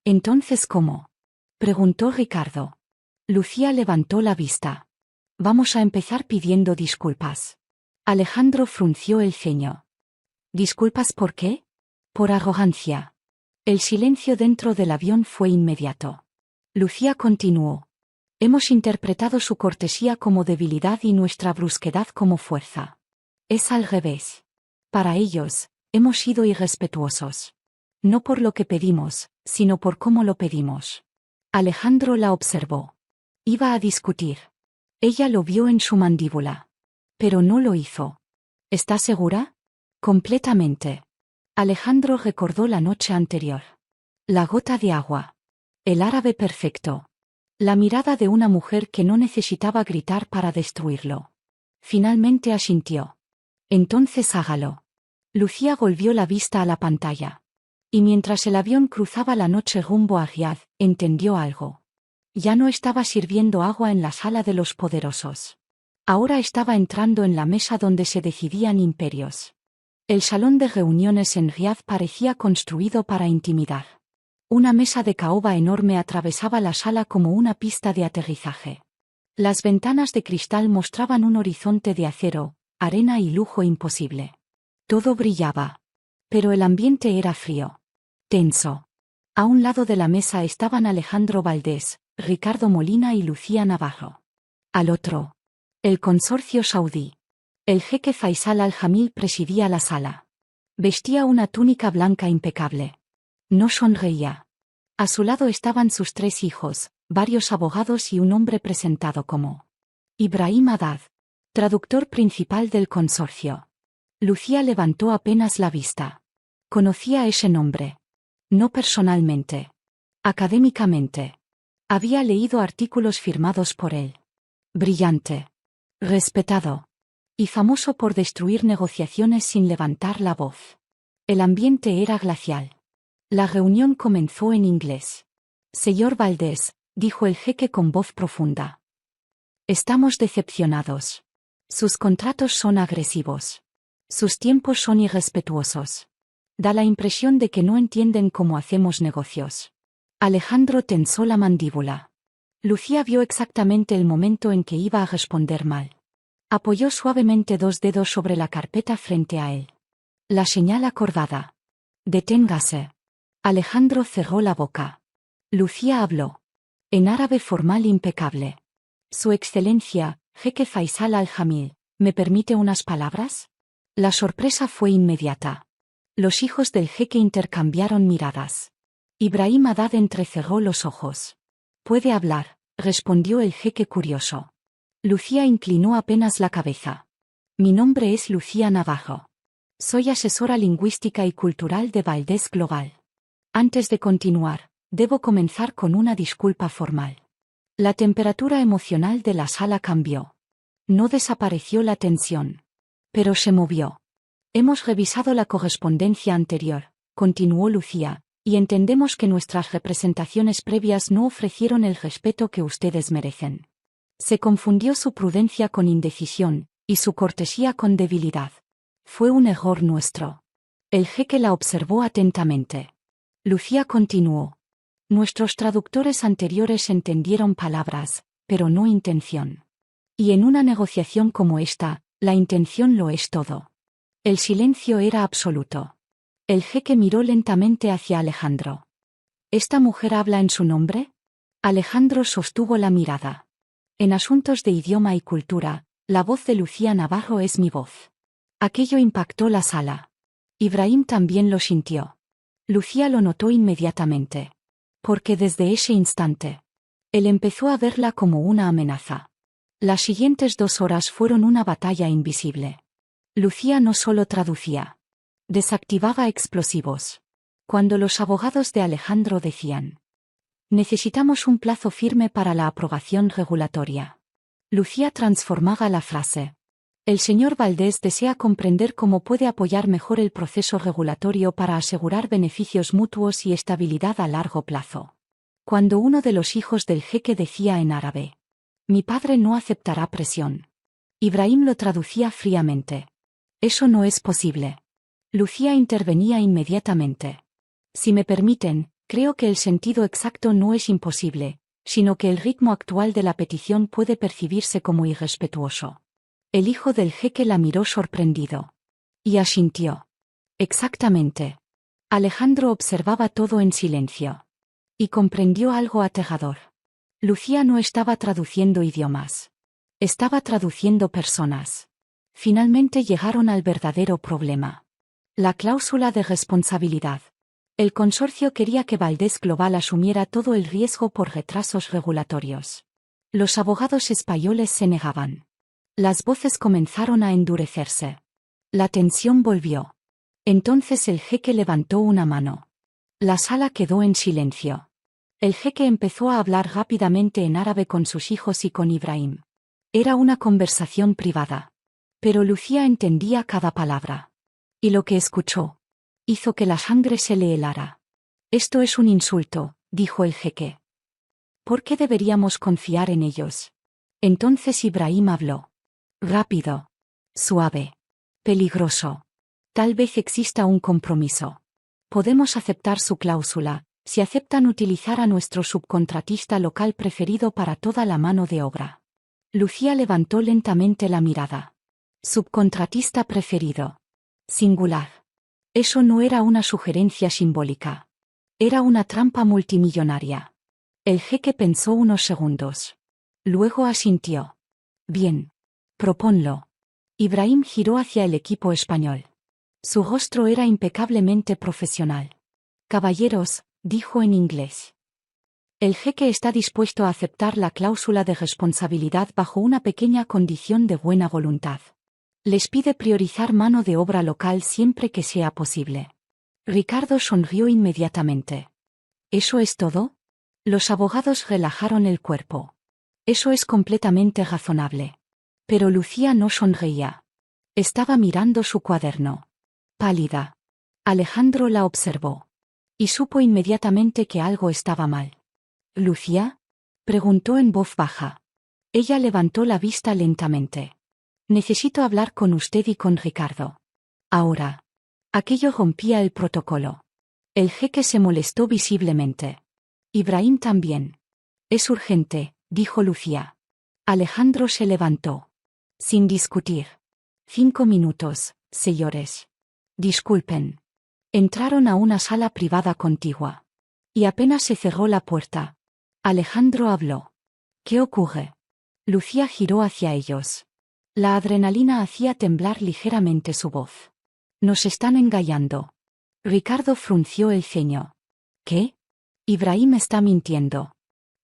¿Entonces cómo? Preguntó Ricardo. Lucía levantó la vista. Vamos a empezar pidiendo disculpas. Alejandro frunció el ceño. ¿Disculpas por qué? Por arrogancia. El silencio dentro del avión fue inmediato. Lucía continuó. Hemos interpretado su cortesía como debilidad y nuestra brusquedad como fuerza. Es al revés. Para ellos, hemos sido irrespetuosos. No por lo que pedimos, sino por cómo lo pedimos. Alejandro la observó. Iba a discutir. Ella lo vio en su mandíbula. Pero no lo hizo. ¿Está segura? Completamente. Alejandro recordó la noche anterior. La gota de agua. El árabe perfecto. La mirada de una mujer que no necesitaba gritar para destruirlo. Finalmente asintió. Entonces hágalo. Lucía volvió la vista a la pantalla. Y mientras el avión cruzaba la noche rumbo a Riad, entendió algo. Ya no estaba sirviendo agua en la sala de los poderosos. Ahora estaba entrando en la mesa donde se decidían imperios. El salón de reuniones en Riad parecía construido para intimidar. Una mesa de caoba enorme atravesaba la sala como una pista de aterrizaje. Las ventanas de cristal mostraban un horizonte de acero, arena y lujo imposible. Todo brillaba. Pero el ambiente era frío. Tenso. A un lado de la mesa estaban Alejandro Valdés, Ricardo Molina y Lucía Navarro. Al otro, el consorcio saudí. El jeque Faisal Al-Jamil presidía la sala. Vestía una túnica blanca impecable. No sonreía. A su lado estaban sus 3 hijos, varios abogados y un hombre presentado como Ibrahim Haddad, traductor principal del consorcio. Lucía levantó apenas la vista. Conocía ese nombre. No personalmente. Académicamente. Había leído artículos firmados por él. Brillante. Respetado. Y famoso por destruir negociaciones sin levantar la voz. El ambiente era glacial. La reunión comenzó en inglés. Señor Valdés, dijo el jeque con voz profunda. Estamos decepcionados. Sus contratos son agresivos. Sus tiempos son irrespetuosos. Da la impresión de que no entienden cómo hacemos negocios. Alejandro tensó la mandíbula. Lucía vio exactamente el momento en que iba a responder mal. Apoyó suavemente 2 dedos sobre la carpeta frente a él. La señal acordada. Deténgase. Alejandro cerró la boca. Lucía habló. En árabe formal impecable. Su excelencia, jeque Faisal Al-Jamil, ¿me permite unas palabras? La sorpresa fue inmediata. Los hijos del jeque intercambiaron miradas. Ibrahim Haddad entrecerró los ojos. Puede hablar, respondió el jeque curioso. Lucía inclinó apenas la cabeza. Mi nombre es Lucía Navarro. Soy asesora lingüística y cultural de Valdés Global. Antes de continuar, debo comenzar con una disculpa formal. La temperatura emocional de la sala cambió. No desapareció la tensión, pero se movió. Hemos revisado la correspondencia anterior, continuó Lucía, y entendemos que nuestras representaciones previas no ofrecieron el respeto que ustedes merecen. Se confundió su prudencia con indecisión, y su cortesía con debilidad. Fue un error nuestro. El jeque la observó atentamente. Lucía continuó. Nuestros traductores anteriores entendieron palabras, pero no intención. Y en una negociación como esta, la intención lo es todo. El silencio era absoluto. El jeque miró lentamente hacia Alejandro. ¿Esta mujer habla en su nombre? Alejandro sostuvo la mirada. En asuntos de idioma y cultura, la voz de Lucía Navarro es mi voz. Aquello impactó la sala. Ibrahim también lo sintió. Lucía lo notó inmediatamente. Porque desde ese instante, él empezó a verla como una amenaza. Las siguientes 2 horas fueron una batalla invisible. Lucía no solo traducía. Desactivaba explosivos. Cuando los abogados de Alejandro decían: necesitamos un plazo firme para la aprobación regulatoria. Lucía transformaba la frase. El señor Valdés desea comprender cómo puede apoyar mejor el proceso regulatorio para asegurar beneficios mutuos y estabilidad a largo plazo. Cuando uno de los hijos del jeque decía en árabe: mi padre no aceptará presión. Ibrahim lo traducía fríamente. Eso no es posible. Lucía intervenía inmediatamente. Si me permiten, creo que el sentido exacto no es imposible, sino que el ritmo actual de la petición puede percibirse como irrespetuoso. El hijo del jeque la miró sorprendido. Y asintió. Exactamente. Alejandro observaba todo en silencio. Y comprendió algo aterrador. Lucía no estaba traduciendo idiomas. Estaba traduciendo personas. Finalmente llegaron al verdadero problema. La cláusula de responsabilidad. El consorcio quería que Valdés Global asumiera todo el riesgo por retrasos regulatorios. Los abogados españoles se negaban. Las voces comenzaron a endurecerse. La tensión volvió. Entonces el jeque levantó una mano. La sala quedó en silencio. El jeque empezó a hablar rápidamente en árabe con sus hijos y con Ibrahim. Era una conversación privada. Pero Lucía entendía cada palabra. Y lo que escuchó hizo que la sangre se le helara. Esto es un insulto, dijo el jeque. ¿Por qué deberíamos confiar en ellos? Entonces Ibrahim habló. Rápido. Suave. Peligroso. Tal vez exista un compromiso. Podemos aceptar su cláusula, si aceptan utilizar a nuestro subcontratista local preferido para toda la mano de obra. Lucía levantó lentamente la mirada. Subcontratista preferido. Singular. Eso no era una sugerencia simbólica. Era una trampa multimillonaria. El jeque pensó unos segundos. Luego asintió. Bien. Proponlo. Ibrahim giró hacia el equipo español. Su rostro era impecablemente profesional. Caballeros, dijo en inglés. El jeque está dispuesto a aceptar la cláusula de responsabilidad bajo una pequeña condición de buena voluntad. Les pide priorizar mano de obra local siempre que sea posible. Ricardo sonrió inmediatamente. ¿Eso es todo? Los abogados relajaron el cuerpo. Eso es completamente razonable. Pero Lucía no sonreía. Estaba mirando su cuaderno. Pálida. Alejandro la observó. Y supo inmediatamente que algo estaba mal. ¿Lucía? Preguntó en voz baja. Ella levantó la vista lentamente. Necesito hablar con usted y con Ricardo. Ahora. Aquello rompía el protocolo. El jeque se molestó visiblemente. Ibrahim también. Es urgente, dijo Lucía. Alejandro se levantó. Sin discutir. 5 minutos, señores. Disculpen. Entraron a una sala privada contigua. Y apenas se cerró la puerta. Alejandro habló. ¿Qué ocurre? Lucía giró hacia ellos. La adrenalina hacía temblar ligeramente su voz. Nos están engañando. Ricardo frunció el ceño. ¿Qué? Ibrahim está mintiendo.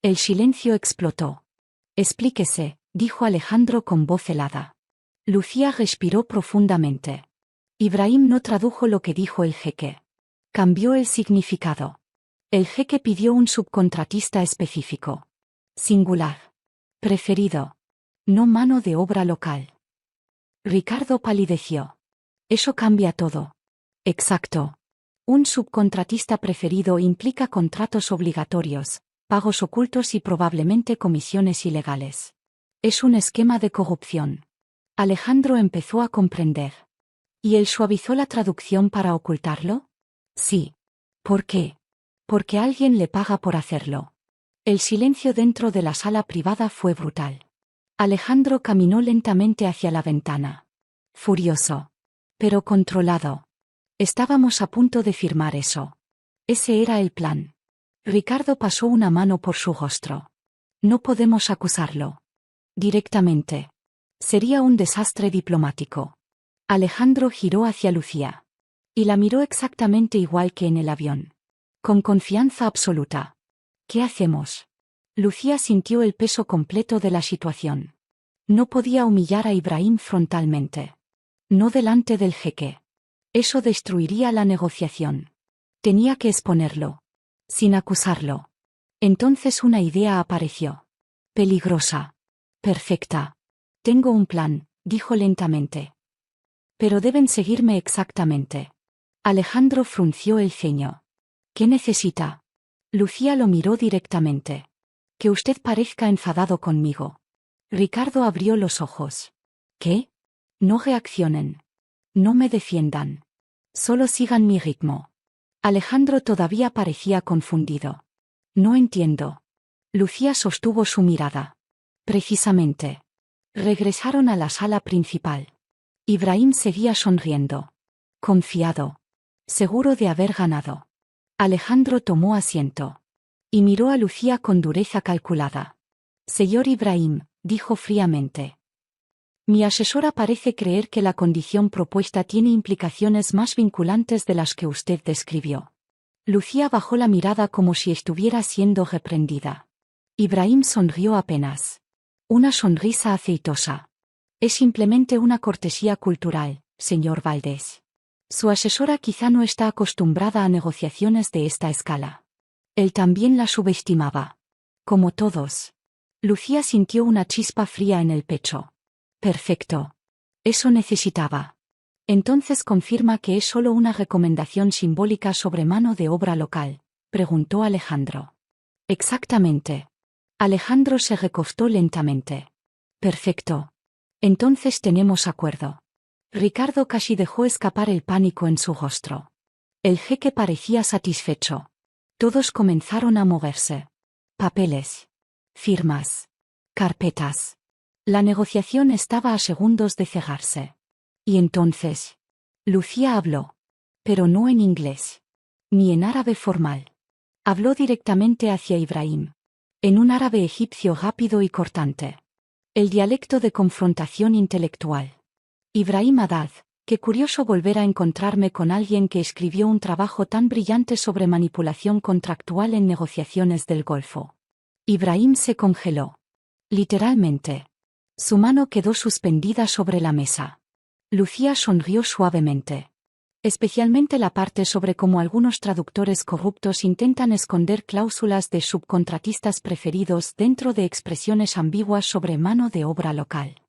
El silencio explotó. Explíquese, dijo Alejandro con voz helada. Lucía respiró profundamente. Ibrahim no tradujo lo que dijo el jeque. Cambió el significado. El jeque pidió un subcontratista específico. Singular. Preferido. No mano de obra local. Ricardo palideció. Eso cambia todo. Exacto. Un subcontratista preferido implica contratos obligatorios, pagos ocultos y probablemente comisiones ilegales. Es un esquema de corrupción. Alejandro empezó a comprender. ¿Y él suavizó la traducción para ocultarlo? Sí. ¿Por qué? Porque alguien le paga por hacerlo. El silencio dentro de la sala privada fue brutal. Alejandro caminó lentamente hacia la ventana. Furioso. Pero controlado. Estábamos a punto de firmar eso. Ese era el plan. Ricardo pasó una mano por su rostro. No podemos acusarlo. Directamente. Sería un desastre diplomático. Alejandro giró hacia Lucía. Y la miró exactamente igual que en el avión. Con confianza absoluta. ¿Qué hacemos? Lucía sintió el peso completo de la situación. No podía humillar a Ibrahim frontalmente. No delante del jeque. Eso destruiría la negociación. Tenía que exponerlo. Sin acusarlo. Entonces una idea apareció. Peligrosa. Perfecta. Tengo un plan, dijo lentamente. Pero deben seguirme exactamente. Alejandro frunció el ceño. ¿Qué necesita? Lucía lo miró directamente. Que usted parezca enfadado conmigo. Ricardo abrió los ojos. ¿Qué? No reaccionen. No me defiendan. Solo sigan mi ritmo. Alejandro todavía parecía confundido. No entiendo. Lucía sostuvo su mirada. Precisamente. Regresaron a la sala principal. Ibrahim seguía sonriendo. Confiado. Seguro de haber ganado. Alejandro tomó asiento. Y miró a Lucía con dureza calculada. Señor Ibrahim, dijo fríamente. Mi asesora parece creer que la condición propuesta tiene implicaciones más vinculantes de las que usted describió. Lucía bajó la mirada como si estuviera siendo reprendida. Ibrahim sonrió apenas. Una sonrisa aceitosa. Es simplemente una cortesía cultural, señor Valdés. Su asesora quizá no está acostumbrada a negociaciones de esta escala. Él también la subestimaba. Como todos. Lucía sintió una chispa fría en el pecho. Perfecto. Eso necesitaba. Entonces confirma que es solo una recomendación simbólica sobre mano de obra local, preguntó Alejandro. Exactamente. Alejandro se recostó lentamente. Perfecto. Entonces tenemos acuerdo. Ricardo casi dejó escapar el pánico en su rostro. El jeque parecía satisfecho. Todos comenzaron a moverse. Papeles. Firmas. Carpetas. La negociación estaba a segundos de cerrarse. Y entonces. Lucía habló. Pero no en inglés. Ni en árabe formal. Habló directamente hacia Ibrahim. En un árabe egipcio rápido y cortante. El dialecto de confrontación intelectual. Ibrahim Haddad, qué curioso volver a encontrarme con alguien que escribió un trabajo tan brillante sobre manipulación contractual en negociaciones del Golfo. Ibrahim se congeló. Literalmente. Su mano quedó suspendida sobre la mesa. Lucía sonrió suavemente. Especialmente la parte sobre cómo algunos traductores corruptos intentan esconder cláusulas de subcontratistas preferidos dentro de expresiones ambiguas sobre mano de obra local.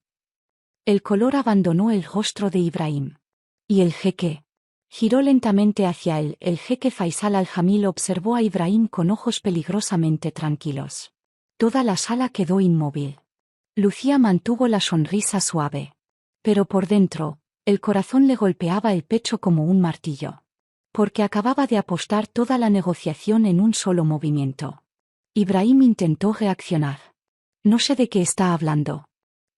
El color abandonó el rostro de Ibrahim. ¿Y el jeque? Giró lentamente hacia él. El jeque Faisal al-Jamil observó a Ibrahim con ojos peligrosamente tranquilos. Toda la sala quedó inmóvil. Lucía mantuvo la sonrisa suave. Pero por dentro, el corazón le golpeaba el pecho como un martillo. Porque acababa de apostar toda la negociación en un solo movimiento. Ibrahim intentó reaccionar. No sé de qué está hablando.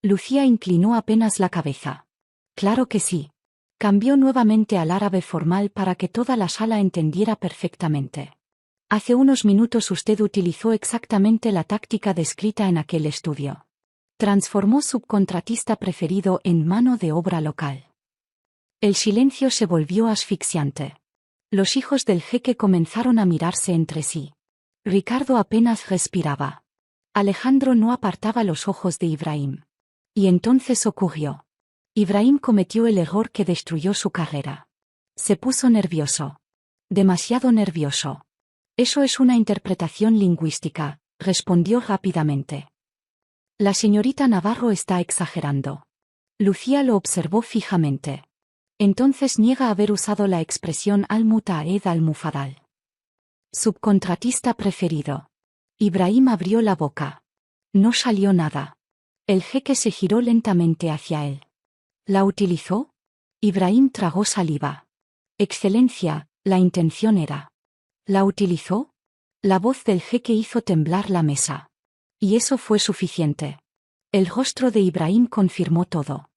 Lucía inclinó apenas la cabeza. Claro que sí. Cambió nuevamente al árabe formal para que toda la sala entendiera perfectamente. Hace unos minutos usted utilizó exactamente la táctica descrita en aquel estudio. Transformó subcontratista preferido en mano de obra local. El silencio se volvió asfixiante. Los hijos del jeque comenzaron a mirarse entre sí. Ricardo apenas respiraba. Alejandro no apartaba los ojos de Ibrahim. Y entonces ocurrió. Ibrahim cometió el error que destruyó su carrera. Se puso nervioso. Demasiado nervioso. Eso es una interpretación lingüística, respondió rápidamente. La señorita Navarro está exagerando. Lucía lo observó fijamente. Entonces niega haber usado la expresión al-Muta'ed al-Mufadal. Subcontratista preferido. Ibrahim abrió la boca. No salió nada. El jeque se giró lentamente hacia él. ¿La utilizó? Ibrahim tragó saliva. Excelencia, la intención era. ¿La utilizó? La voz del jeque hizo temblar la mesa. Y eso fue suficiente. El rostro de Ibrahim confirmó todo.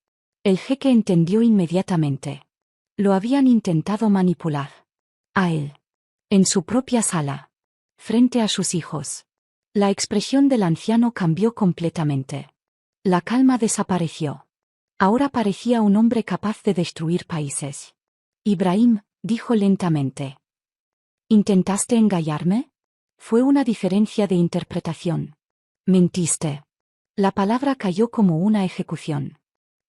El jeque entendió inmediatamente. Lo habían intentado manipular. A él. En su propia sala. Frente a sus hijos. La expresión del anciano cambió completamente. La calma desapareció. Ahora parecía un hombre capaz de destruir países. Ibrahim, dijo lentamente. ¿Intentaste engañarme? Fue una diferencia de interpretación. Mentiste. La palabra cayó como una ejecución.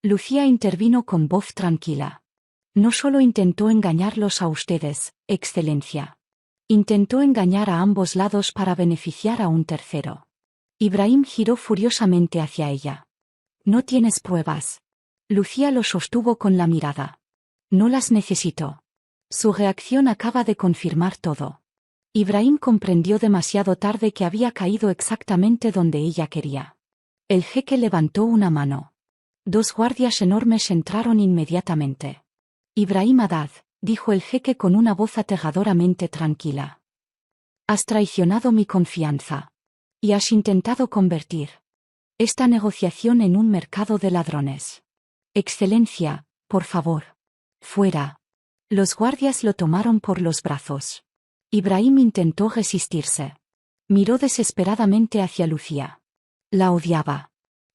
Lucía intervino con voz tranquila. No solo intentó engañarlos a ustedes, Excelencia. Intentó engañar a ambos lados para beneficiar a un tercero. Ibrahim giró furiosamente hacia ella. ¿No tienes pruebas? Lucía lo sostuvo con la mirada. No las necesito. Su reacción acaba de confirmar todo. Ibrahim comprendió demasiado tarde que había caído exactamente donde ella quería. El jeque levantó una mano. 2 guardias enormes entraron inmediatamente. Ibrahim Haddad, dijo el jeque con una voz aterradoramente tranquila. Has traicionado mi confianza. Y has intentado convertir esta negociación en un mercado de ladrones. Excelencia, por favor. Fuera. Los guardias lo tomaron por los brazos. Ibrahim intentó resistirse. Miró desesperadamente hacia Lucía. La odiaba.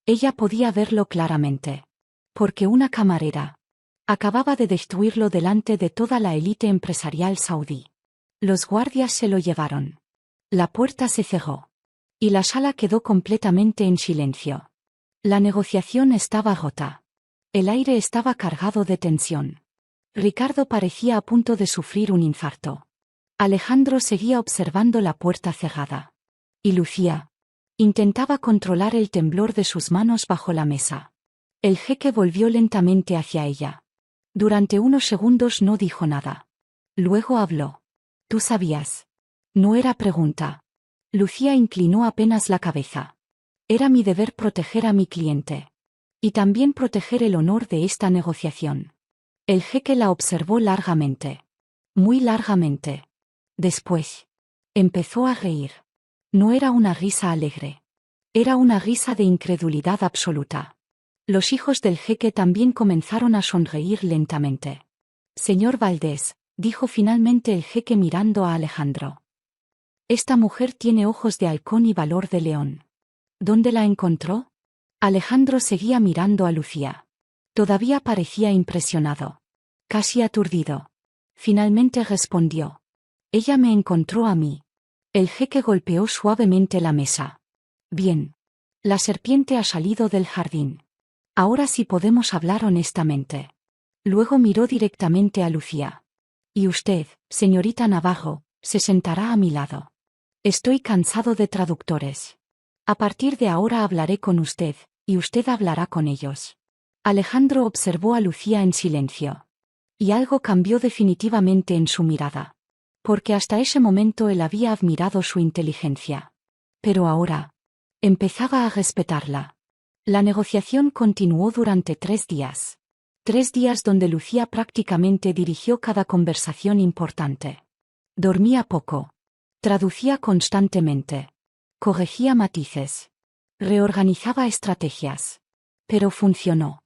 Ella podía verlo claramente. Porque una camarera acababa de destruirlo delante de toda la élite empresarial saudí. Los guardias se lo llevaron. La puerta se cerró. Y la sala quedó completamente en silencio. La negociación estaba rota. El aire estaba cargado de tensión. Ricardo parecía a punto de sufrir un infarto. Alejandro seguía observando la puerta cerrada. Y Lucía intentaba controlar el temblor de sus manos bajo la mesa. El jeque volvió lentamente hacia ella. Durante unos segundos no dijo nada. Luego habló. ¿Tú sabías? No era pregunta. Lucía inclinó apenas la cabeza. Era mi deber proteger a mi cliente. Y también proteger el honor de esta negociación. El jeque la observó largamente. Muy largamente. Después. Empezó a reír. No era una risa alegre. Era una risa de incredulidad absoluta. Los hijos del jeque también comenzaron a sonreír lentamente. Señor Valdés, dijo finalmente el jeque mirando a Alejandro. Esta mujer tiene ojos de halcón y valor de león. ¿Dónde la encontró? Alejandro seguía mirando a Lucía. Todavía parecía impresionado. Casi aturdido. Finalmente respondió. Ella me encontró a mí. El jeque golpeó suavemente la mesa. Bien. La serpiente ha salido del jardín. Ahora sí podemos hablar honestamente. Luego miró directamente a Lucía. Y usted, señorita Navarro, se sentará a mi lado. Estoy cansado de traductores. A partir de ahora hablaré con usted, y usted hablará con ellos. Alejandro observó a Lucía en silencio. Y algo cambió definitivamente en su mirada. Porque hasta ese momento él había admirado su inteligencia. Pero ahora empezaba a respetarla. La negociación continuó durante 3 días. 3 días donde Lucía prácticamente dirigió cada conversación importante. Dormía poco. Traducía constantemente. Corregía matices. Reorganizaba estrategias. Pero funcionó.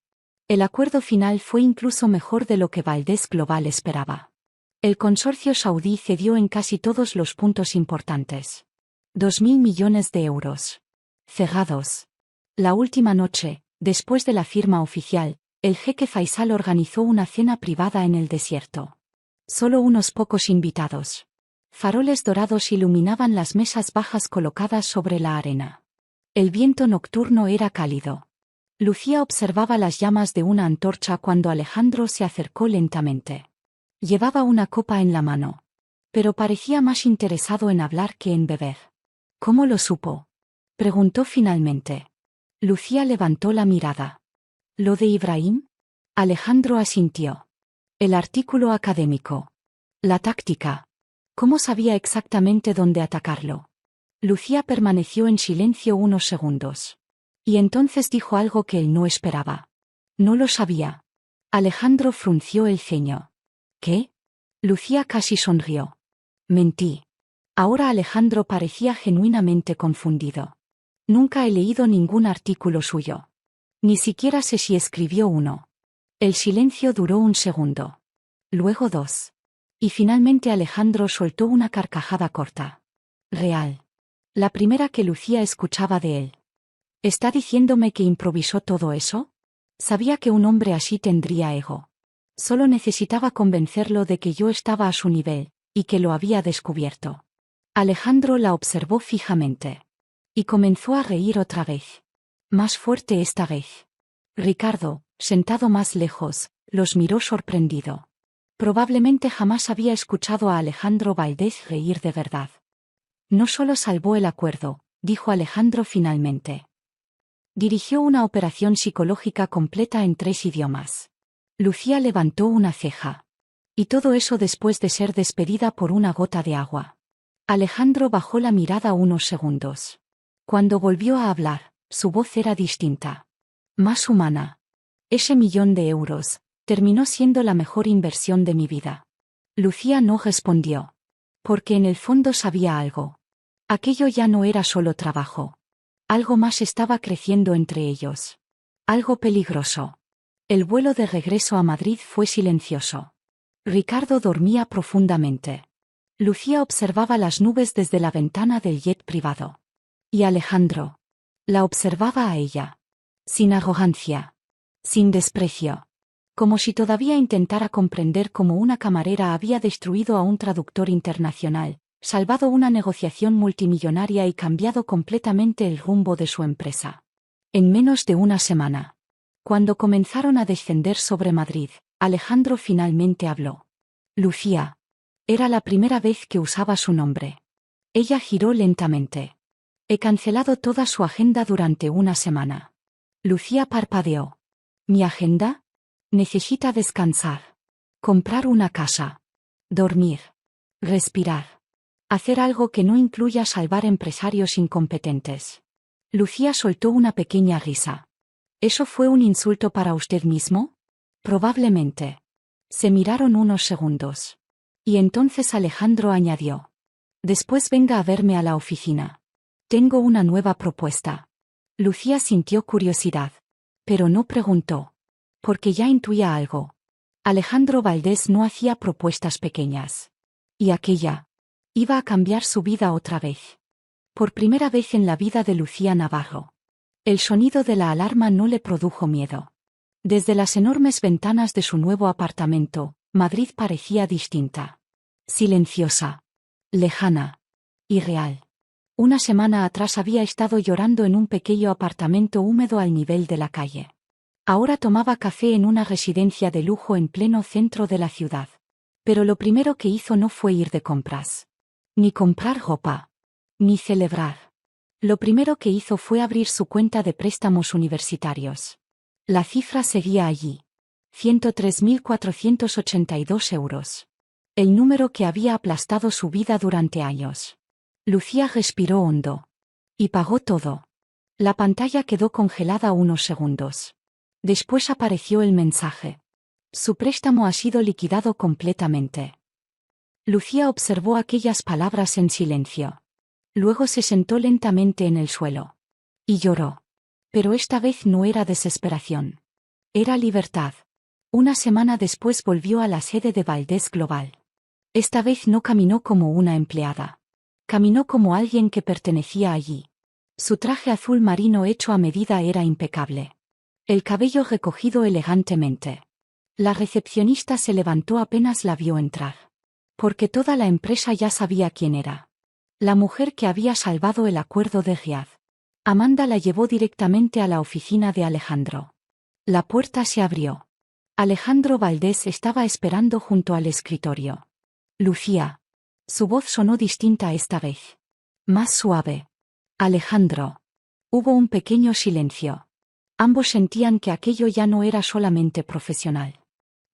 El acuerdo final fue incluso mejor de lo que Valdés Global esperaba. El consorcio saudí cedió en casi todos los puntos importantes. 2.000 millones de euros. Cerrados. La última noche, después de la firma oficial, el jeque Faisal organizó una cena privada en el desierto. Solo unos pocos invitados. Faroles dorados iluminaban las mesas bajas colocadas sobre la arena. El viento nocturno era cálido. Lucía observaba las llamas de una antorcha cuando Alejandro se acercó lentamente. Llevaba una copa en la mano, pero parecía más interesado en hablar que en beber. ¿Cómo lo supo?, preguntó finalmente. Lucía levantó la mirada. ¿Lo de Ibrahim? Alejandro asintió. El artículo académico. La táctica. ¿Cómo sabía exactamente dónde atacarlo? Lucía permaneció en silencio unos segundos. Y entonces dijo algo que él no esperaba. No lo sabía. Alejandro frunció el ceño. ¿Qué? Lucía casi sonrió. Mentí. Ahora Alejandro parecía genuinamente confundido. Nunca he leído ningún artículo suyo. Ni siquiera sé si escribió uno. El silencio duró un segundo. Luego dos. Y finalmente Alejandro soltó una carcajada corta. Real. La primera que Lucía escuchaba de él. ¿Está diciéndome que improvisó todo eso? Sabía que un hombre así tendría ego. Solo necesitaba convencerlo de que yo estaba a su nivel, y que lo había descubierto. Alejandro la observó fijamente. Y comenzó a reír otra vez. Más fuerte esta vez. Ricardo, sentado más lejos, los miró sorprendido. Probablemente jamás había escuchado a Alejandro Valdés reír de verdad. No solo salvó el acuerdo, dijo Alejandro finalmente. Dirigió una operación psicológica completa en 3 idiomas. Lucía levantó una ceja. Y todo eso después de ser despedida por una gota de agua. Alejandro bajó la mirada unos segundos. Cuando volvió a hablar, su voz era distinta. Más humana. Ese 1.000.000 de euros terminó siendo la mejor inversión de mi vida. Lucía no respondió. Porque en el fondo sabía algo. Aquello ya no era solo trabajo. Algo más estaba creciendo entre ellos. Algo peligroso. El vuelo de regreso a Madrid fue silencioso. Ricardo dormía profundamente. Lucía observaba las nubes desde la ventana del jet privado. Y Alejandro. La observaba a ella. Sin arrogancia. Sin desprecio. Como si todavía intentara comprender cómo una camarera había destruido a un traductor internacional, salvado una negociación multimillonaria y cambiado completamente el rumbo de su empresa. En menos de una semana. Cuando comenzaron a descender sobre Madrid, Alejandro finalmente habló. Lucía. Era la primera vez que usaba su nombre. Ella giró lentamente. He cancelado toda su agenda durante una semana. Lucía parpadeó. ¿Mi agenda? Necesita descansar. Comprar una casa. Dormir. Respirar. Hacer algo que no incluya salvar empresarios incompetentes. Lucía soltó una pequeña risa. ¿Eso fue un insulto para usted mismo? Probablemente. Se miraron unos segundos. Y entonces Alejandro añadió. Después venga a verme a la oficina. Tengo una nueva propuesta. Lucía sintió curiosidad. Pero no preguntó. Porque ya intuía algo. Alejandro Valdés no hacía propuestas pequeñas. Y aquella. Iba a cambiar su vida otra vez. Por primera vez en la vida de Lucía Navarro. El sonido de la alarma no le produjo miedo. Desde las enormes ventanas de su nuevo apartamento, Madrid parecía distinta. Silenciosa. Lejana. Irreal. Una semana atrás había estado llorando en un pequeño apartamento húmedo al nivel de la calle. Ahora tomaba café en una residencia de lujo en pleno centro de la ciudad. Pero lo primero que hizo no fue ir de compras. Ni comprar ropa. Ni celebrar. Lo primero que hizo fue abrir su cuenta de préstamos universitarios. La cifra seguía allí. 103.482 euros. El número que había aplastado su vida durante años. Lucía respiró hondo. Y pagó todo. La pantalla quedó congelada unos segundos. Después apareció el mensaje. Su préstamo ha sido liquidado completamente. Lucía observó aquellas palabras en silencio. Luego se sentó lentamente en el suelo. Y lloró. Pero esta vez no era desesperación. Era libertad. Una semana después volvió a la sede de Valdés Global. Esta vez no caminó como una empleada. Caminó como alguien que pertenecía allí. Su traje azul marino hecho a medida era impecable. El cabello recogido elegantemente. La recepcionista se levantó apenas la vio entrar. Porque toda la empresa ya sabía quién era. La mujer que había salvado el acuerdo de Riad. Amanda la llevó directamente a la oficina de Alejandro. La puerta se abrió. Alejandro Valdés estaba esperando junto al escritorio. Lucía. Su voz sonó distinta esta vez. Más suave. Alejandro. Hubo un pequeño silencio. Ambos sentían que aquello ya no era solamente profesional.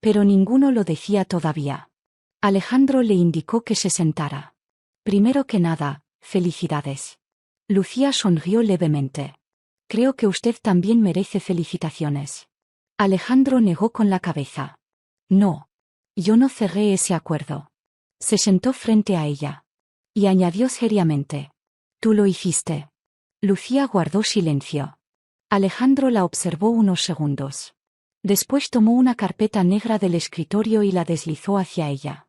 Pero ninguno lo decía todavía. Alejandro le indicó que se sentara. Primero que nada, felicidades. Lucía sonrió levemente. Creo que usted también merece felicitaciones. Alejandro negó con la cabeza. No. Yo no cerré ese acuerdo. Se sentó frente a ella. Y añadió seriamente. Tú lo hiciste. Lucía guardó silencio. Alejandro la observó unos segundos. Después tomó una carpeta negra del escritorio y la deslizó hacia ella.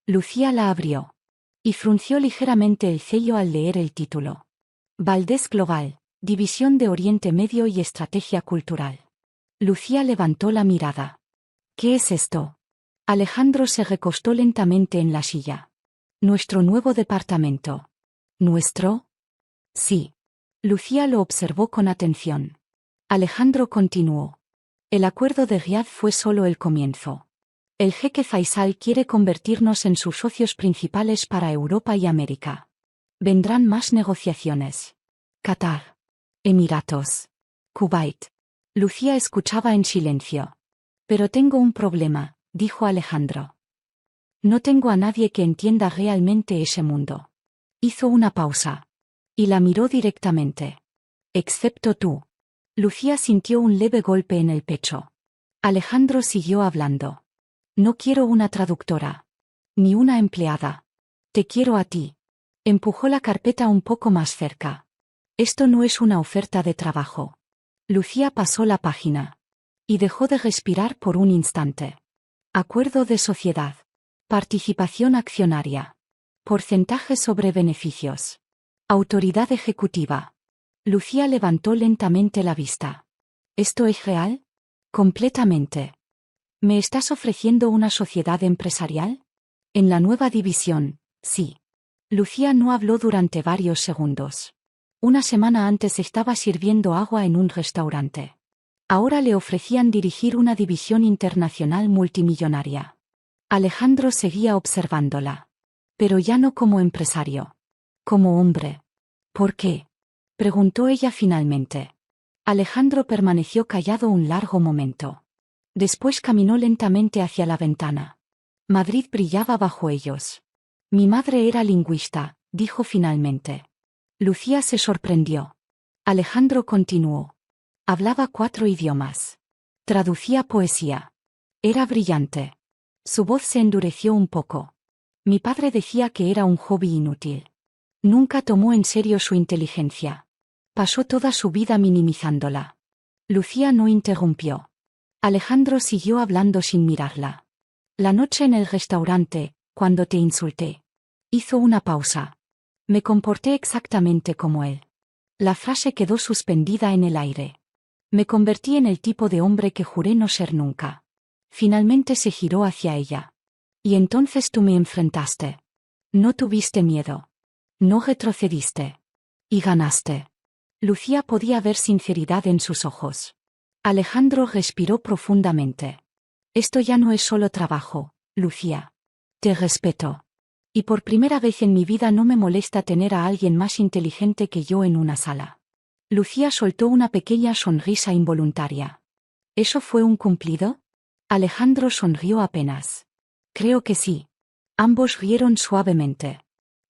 Lucía la abrió. Y frunció ligeramente el ceño al leer el título. Valdés Global, División de Oriente Medio y Estrategia Cultural. Lucía levantó la mirada. ¿Qué es esto? Alejandro se recostó lentamente en la silla. Nuestro nuevo departamento. ¿Nuestro? Sí. Lucía lo observó con atención. Alejandro continuó. El acuerdo de Riad fue solo el comienzo. El jeque Faisal quiere convertirnos en sus socios principales para Europa y América. Vendrán más negociaciones. Qatar. Emiratos. Kuwait. Lucía escuchaba en silencio. Pero tengo un problema, dijo Alejandro. No tengo a nadie que entienda realmente ese mundo. Hizo una pausa. Y la miró directamente. Excepto tú. Lucía sintió un leve golpe en el pecho. Alejandro siguió hablando. No quiero una traductora. Ni una empleada. Te quiero a ti. Empujó la carpeta un poco más cerca. Esto no es una oferta de trabajo. Lucía pasó la página. Y dejó de respirar por un instante. Acuerdo de sociedad. Participación accionaria. Porcentaje sobre beneficios. Autoridad ejecutiva. Lucía levantó lentamente la vista. ¿Esto es real? Completamente. ¿Me estás ofreciendo una sociedad empresarial? En la nueva división, sí. Lucía no habló durante varios segundos. Una semana antes estaba sirviendo agua en un restaurante. Ahora le ofrecían dirigir una división internacional multimillonaria. Alejandro seguía observándola. Pero ya no como empresario. Como hombre. ¿Por qué? Preguntó ella finalmente. Alejandro permaneció callado un largo momento. Después caminó lentamente hacia la ventana. Madrid brillaba bajo ellos. Mi madre era lingüista, dijo finalmente. Lucía se sorprendió. Alejandro continuó. Hablaba 4 idiomas. Traducía poesía. Era brillante. Su voz se endureció un poco. Mi padre decía que era un hobby inútil. Nunca tomó en serio su inteligencia. Pasó toda su vida minimizándola. Lucía no interrumpió. Alejandro siguió hablando sin mirarla. La noche en el restaurante, cuando te insulté. Hizo una pausa. Me comporté exactamente como él. La frase quedó suspendida en el aire. Me convertí en el tipo de hombre que juré no ser nunca. Finalmente se giró hacia ella. Y entonces tú me enfrentaste. No tuviste miedo. No retrocediste. Y ganaste. Lucía podía ver sinceridad en sus ojos. Alejandro respiró profundamente. Esto ya no es solo trabajo, Lucía. Te respeto. Y por primera vez en mi vida no me molesta tener a alguien más inteligente que yo en una sala. Lucía soltó una pequeña sonrisa involuntaria. ¿Eso fue un cumplido? Alejandro sonrió apenas. Creo que sí. Ambos rieron suavemente.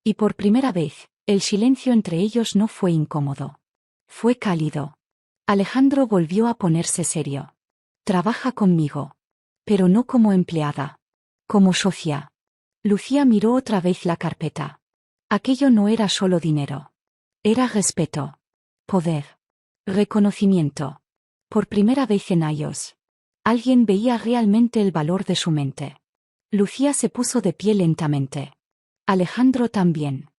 Y por primera vez, el silencio entre ellos no fue incómodo. Fue cálido. Alejandro volvió a ponerse serio. Trabaja conmigo. Pero no como empleada. Como socia. Lucía miró otra vez la carpeta. Aquello no era solo dinero. Era respeto. Poder. Reconocimiento. Por primera vez en años. Alguien veía realmente el valor de su mente. Lucía se puso de pie lentamente. Alejandro también.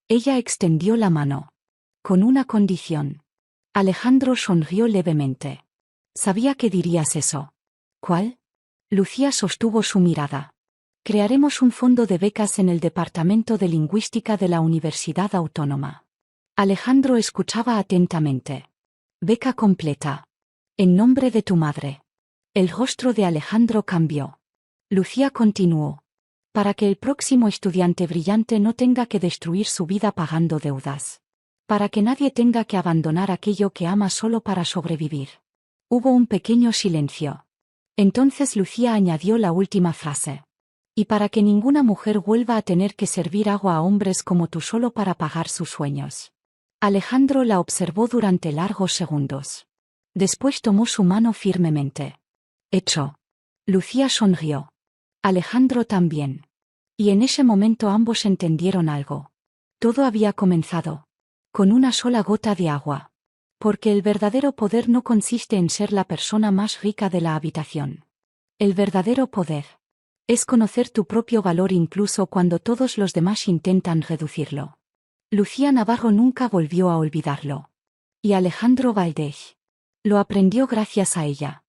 Ella extendió la mano. Con una condición. Alejandro sonrió levemente. Sabía que dirías eso. ¿Cuál? Lucía sostuvo su mirada. Crearemos un fondo de becas en el Departamento de Lingüística de la Universidad Autónoma. Alejandro escuchaba atentamente. Beca completa. En nombre de tu madre. El rostro de Alejandro cambió. Lucía continuó. Para que el próximo estudiante brillante no tenga que destruir su vida pagando deudas. Para que nadie tenga que abandonar aquello que ama solo para sobrevivir. Hubo un pequeño silencio. Entonces Lucía añadió la última frase. Y para que ninguna mujer vuelva a tener que servir agua a hombres como tú solo para pagar sus sueños. Alejandro la observó durante largos segundos. Después tomó su mano firmemente. Hecho. Lucía sonrió. Alejandro también. Y en ese momento ambos entendieron algo. Todo había comenzado. Con una sola gota de agua. Porque el verdadero poder no consiste en ser la persona más rica de la habitación. El verdadero poder es conocer tu propio valor incluso cuando todos los demás intentan reducirlo. Lucía Navarro nunca volvió a olvidarlo. Y Alejandro Valdés lo aprendió gracias a ella.